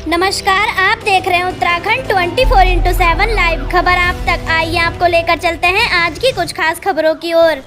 नमस्कार, आप देख रहे हैं उत्तराखंड 24/7 लाइव खबर आप तक। आइए आपको लेकर चलते हैं आज की कुछ खास खबरों की ओर।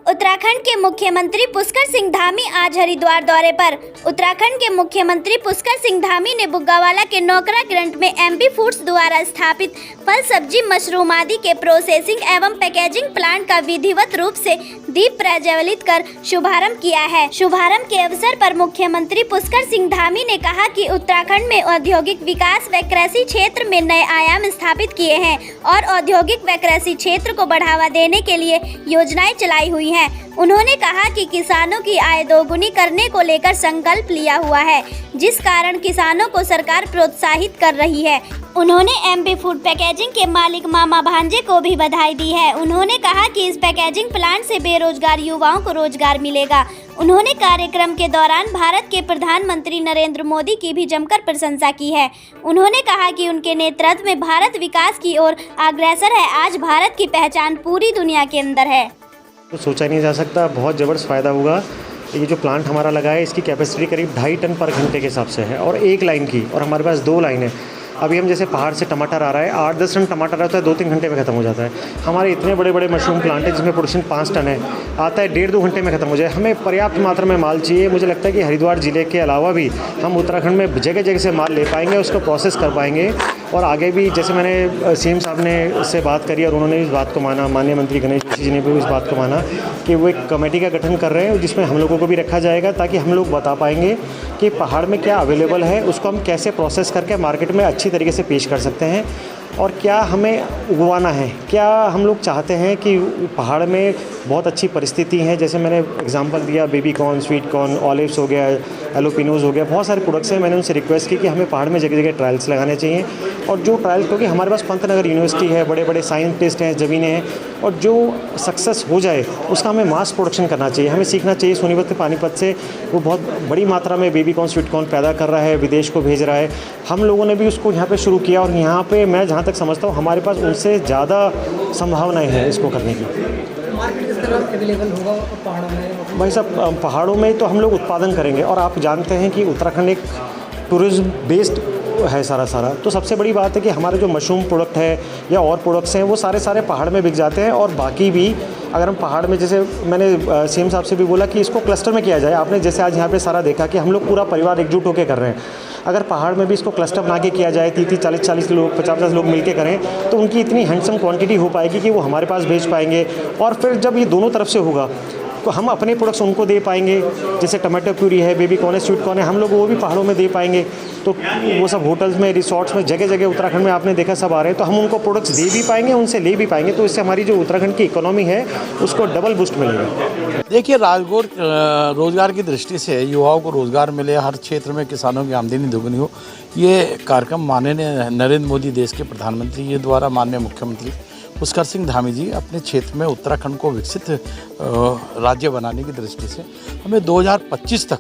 उत्तराखंड के मुख्यमंत्री पुष्कर सिंह धामी आज हरिद्वार दौरे पर। उत्तराखंड के मुख्यमंत्री पुष्कर सिंह धामी ने बुग्गावाला के नौकरा ग्रंट में एमपी फूड्स द्वारा स्थापित फल, सब्जी, मशरूम आदि के प्रोसेसिंग एवं पैकेजिंग प्लांट का विधिवत रूप से दीप प्रज्वलित कर शुभारंभ किया है। शुभारंभ के अवसर पर मुख्यमंत्री पुष्कर सिंह धामी ने कहा कि उत्तराखंड में औद्योगिक विकास व कृषि क्षेत्र में नए आयाम स्थापित किए हैं और औद्योगिक व कृषि क्षेत्र को बढ़ावा देने के लिए योजनाएं चलाई हुई हैं। उन्होंने कहा कि किसानों की आय दोगुनी करने को लेकर संकल्प लिया हुआ है, जिस कारण किसानों को सरकार प्रोत्साहित कर रही है। उन्होंने एमपी फूड पैकेजिंग के मालिक मामा भांजे को भी बधाई दी है। उन्होंने कहा कि इस पैकेजिंग प्लांट से बेरोजगार युवाओं को रोजगार मिलेगा। उन्होंने कार्यक्रम के दौरान भारत के प्रधानमंत्री नरेंद्र मोदी की भी जमकर प्रशंसा की है। उन्होंने कहा कि उनके नेतृत्व में भारत विकास की ओर अग्रसर है। आज भारत की पहचान पूरी दुनिया के अंदर है। तो सोचा नहीं जा सकता, बहुत ज़बरदस्त फ़ायदा होगा। ये जो प्लांट हमारा लगा है, इसकी कैपेसिटी करीब 2.5 टन पर घंटे के हिसाब से है और एक लाइन की, और हमारे पास 2 लाइन है। अभी हम जैसे पहाड़ से टमाटर आ रहा है, 8-10 टन टमाटर आता है, 2-3 घंटे में ख़त्म हो जाता है। हमारे इतने बड़े बड़े मशरूम प्लांट है जिसमें प्रोडक्शन 5 टन है, आता है 1.5-2 घंटे में ख़त्म हो जाए। हमें पर्याप्त मात्रा में माल चाहिए। मुझे लगता है कि हरिद्वार ज़िले के अलावा भी हम उत्तराखंड में जगह जगह से माल ले पाएंगे, उसको प्रोसेस कर पाएंगे। और आगे भी जैसे मैंने सीएम साहब ने उससे बात करी और उन्होंने इस बात को माना, माननीय मंत्री गणेश जोशी जी ने भी इस बात को माना कि वो एक कमेटी का गठन कर रहे हैं जिसमें हम लोगों को भी रखा जाएगा, ताकि हम लोग बता पाएंगे कि पहाड़ में क्या अवेलेबल है, उसको हम कैसे प्रोसेस करके मार्केट में अच्छी तरीके से पेश कर सकते हैं और क्या हमें उगवाना है। क्या हम लोग चाहते हैं कि पहाड़ में बहुत अच्छी परिस्थिति है, जैसे मैंने एग्जांपल दिया baby corn, sweet corn, olives हो गया, एलोपिनोज हो गया, बहुत सारे प्रोडक्ट्स हैं। मैंने उनसे रिक्वेस्ट की कि हमें पहाड़ में जगह जगह ट्रायल्स लगाने चाहिए और जो ट्रायल, क्योंकि हमारे पास पंतनगर यूनिवर्सिटी है, बड़े बड़े साइंटिस्ट हैं, ज़मीनें हैं, और जो सक्सेस हो जाए उसका हमें मास प्रोडक्शन करना चाहिए। हमें सीखना चाहिए सोनीपत के पानीपत से, वो बहुत बड़ी मात्रा में बेबी कॉर्न, स्वीट कॉर्न पैदा कर रहा है, विदेश को भेज रहा है। हम लोगों ने भी उसको यहाँ पे शुरू किया और यहाँ पे मैं जहाँ तक समझता हूँ हमारे पास उनसे ज़्यादा संभावनाएं हैं इसको करने की। मार्केट किस तरह अवेलेबल होगा पहाड़ों में? भाई साहब, पहाड़ों में तो हम लोग उत्पादन करेंगे और आप जानते हैं कि उत्तराखंड एक टूरिज्म बेस्ड है सारा। तो सबसे बड़ी बात है कि हमारे जो मशरूम प्रोडक्ट है या और प्रोडक्ट्स हैं वो सारे पहाड़ में बिक जाते हैं। और बाकी भी अगर हम पहाड़ में, जैसे मैंने सीएम साहब से भी बोला कि इसको क्लस्टर में किया जाए। आपने जैसे आज यहाँ पे सारा देखा कि हम लोग पूरा परिवार एकजुट होकर कर रहे हैं। अगर पहाड़ में भी इसको क्लस्टर बना के किया जाए, 30-30, 40-40 लोग, 50-50 लोग मिलकर करें, तो उनकी इतनी हैंडसम क्वांटिटी हो पाएगी कि वो हमारे पास भेज पाएंगे। और फिर जब ये दोनों तरफ से होगा तो हम अपने प्रोडक्ट्स उनको दे पाएंगे। जैसे टमाटो प्यूरी है, बेबी कॉर्न है, स्वीट कॉर्न है, हम लोग वो भी पहाड़ों में दे पाएंगे। तो वो सब होटल्स में, रिसोर्ट्स में, जगह जगह उत्तराखंड में आपने देखा सब आ रहे हैं, तो हम उनको प्रोडक्ट्स दे भी पाएंगे, उनसे ले भी पाएंगे। तो इससे हमारी जो उत्तराखंड की इकोनॉमी है उसको डबल बूस्ट मिलेगा। देखिए, रोजगार की दृष्टि से युवाओं को रोजगार मिले, हर क्षेत्र में किसानों की आमदनी दोगुनी हो, ये कार्यक्रम माननीय नरेंद्र मोदी, देश के प्रधानमंत्री, ये द्वारा माननीय मुख्यमंत्री पुष्कर सिंह धामी जी अपने क्षेत्र में उत्तराखंड को विकसित राज्य बनाने की दृष्टि से हमें 2025 तक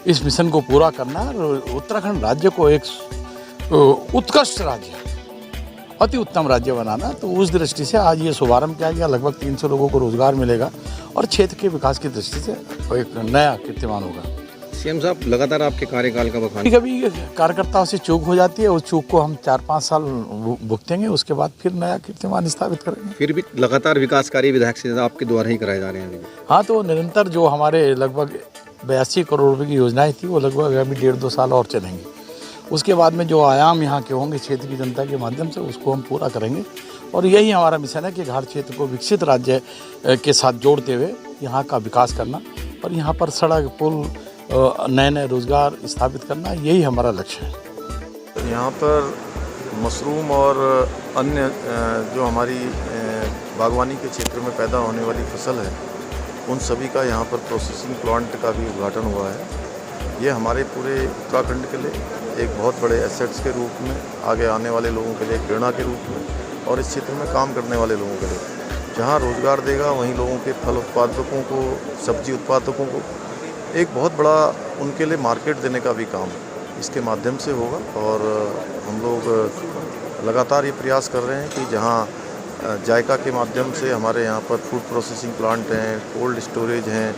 इस मिशन को पूरा करना है और उत्तराखंड राज्य को एक उत्कृष्ट राज्य, अति उत्तम राज्य बनाना। तो उस दृष्टि से आज ये शुभारंभ किया गया। लगभग 300 लोगों को रोजगार मिलेगा और क्षेत्र के विकास की दृष्टि से एक नया कीर्तिमान होगा। सीएम साहब, लगातार आपके कार्यकाल का बखान, कभी कार्यकर्ताओं से चूक हो जाती है, उस चूक को हम 4-5 साल भुगतेंगे, उसके बाद फिर नया कीर्तिमान स्थापित करेंगे। फिर भी लगातार विकास कार्य विधायक से आपके द्वारा ही कराए जा रहे हैं। हाँ, तो निरंतर जो हमारे लगभग 82 करोड़ रुपए की योजनाएं थी वो लगभग अभी 1.5-2 साल और चलेंगी। उसके बाद में जो आयाम यहाँ के होंगे क्षेत्र की जनता के माध्यम से, उसको हम पूरा करेंगे। और यही हमारा मिशन है कि घाट क्षेत्र को विकसित राज्य के साथ जोड़ते हुए यहाँ का विकास करना और यहाँ पर सड़क, पुल, नए रोजगार स्थापित करना, यही हमारा लक्ष्य है। यहाँ पर मशरूम और अन्य जो हमारी बागवानी के क्षेत्र में पैदा होने वाली फसल है, उन सभी का यहाँ पर प्रोसेसिंग प्लांट का भी उद्घाटन हुआ है। ये हमारे पूरे उत्तराखंड के लिए एक बहुत बड़े एसेट्स के रूप में, आगे आने वाले लोगों के लिए एक प्रेरणा के रूप में और इस क्षेत्र में काम करने वाले लोगों के लिए जहाँ रोज़गार देगा, वहीं लोगों के फल उत्पादकों को, सब्जी उत्पादकों को एक बहुत बड़ा उनके लिए मार्केट देने का भी काम इसके माध्यम से होगा। और हम लोग लगातार ये प्रयास कर रहे हैं कि जहाँ जायका के माध्यम से हमारे यहाँ पर फूड प्रोसेसिंग प्लांट हैं, कोल्ड स्टोरेज हैं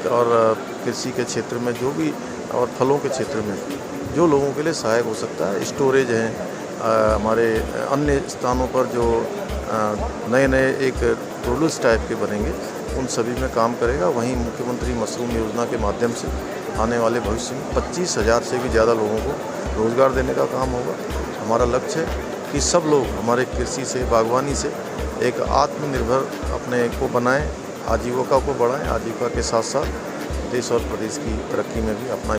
और कृषि के क्षेत्र में जो भी और फलों के क्षेत्र में जो लोगों के लिए सहायक हो सकता है। स्टोरेज हैं, हमारे अन्य स्थानों पर जो नए नए एक प्रोड्यूस टाइप के बनेंगे उन सभी में काम करेगा। वहीं मुख्यमंत्री मशरूम योजना के माध्यम से आने वाले भविष्य में 25,000 से भी ज़्यादा लोगों को रोज़गार देने का काम होगा। हमारा लक्ष्य है कि सब लोग हमारे कृषि से, बागवानी से एक आत्मनिर्भर अपने को बनाएं, आजीविका को बढ़ाएं, आजीविका के साथ साथ देश और प्रदेश की तरक्की में भी अपना